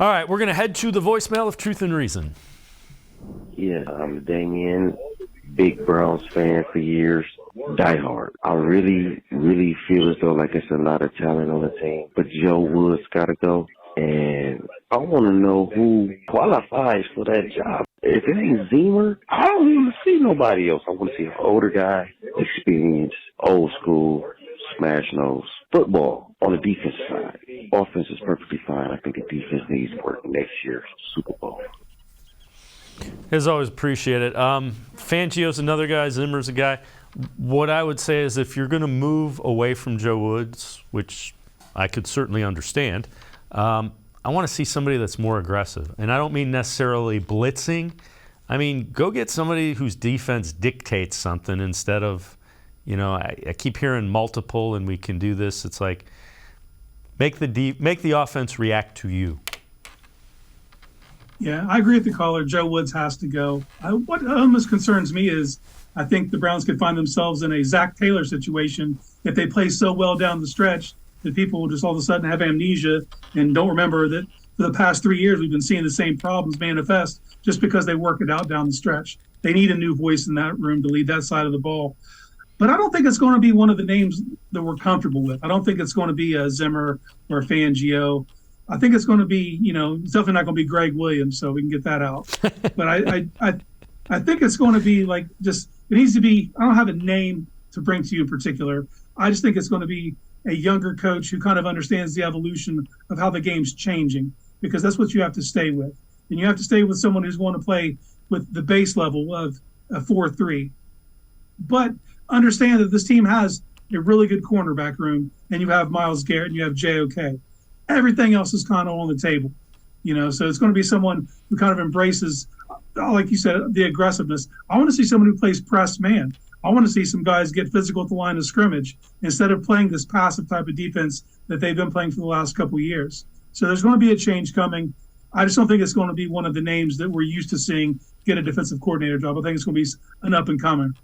All right, we're going to head to the voicemail of Truth and Reason. Yeah, I'm Damien, big Browns fan for years, diehard. I really, really feel as though like it's a lot of talent on the team, but Joe Woods got to go. And I want to know who qualifies for that job. If it ain't Zimmer, I don't even see nobody else. I want to see an older guy, experienced, old school, smash nose. Football on the defense side. Offense is perfectly fine. I think the defense needs work next year's Super Bowl. As always, appreciate it. Fangio's another guy. Zimmer's a guy. What I would say is if you're going to move away from Joe Woods, which I could certainly understand, I want to see somebody that's more aggressive. And I don't mean necessarily blitzing. I mean, go get somebody whose defense dictates something instead of, I keep hearing multiple and we can do this. It's like make the offense react to you. Yeah, I agree with the caller. Joe Woods has to go. What almost concerns me is I think the Browns could find themselves in a Zach Taylor situation if they play so well down the stretch that people will just all of a sudden have amnesia and don't remember that for the past 3 years we've been seeing the same problems manifest just because they work it out down the stretch. They need a new voice in that room to lead that side of the ball. But I don't think it's going to be one of the names that we're comfortable with. I don't think it's going to be a Zimmer or a Fangio. I think it's going to be, it's definitely not going to be Greg Williams, so we can get that out. But I think it's going to be like it needs to be, I don't have a name to bring to you in particular. I just think it's going to be a younger coach who kind of understands the evolution of how the game's changing, because that's what you have to stay with. And you have to stay with someone who's going to play with the base level of a 4-3. But understand that this team has a really good cornerback room, and you have Myles Garrett and you have JOK. Everything else is kind of on the table, so it's going to be someone who kind of embraces, like you said, the aggressiveness. I want to see someone who plays press man. I want to see some guys get physical at the line of scrimmage instead of playing this passive type of defense that they've been playing for the last couple of years. So there's going to be a change coming. I just don't think it's going to be one of the names that we're used to seeing get a defensive coordinator job. I think it's going to be an up and coming.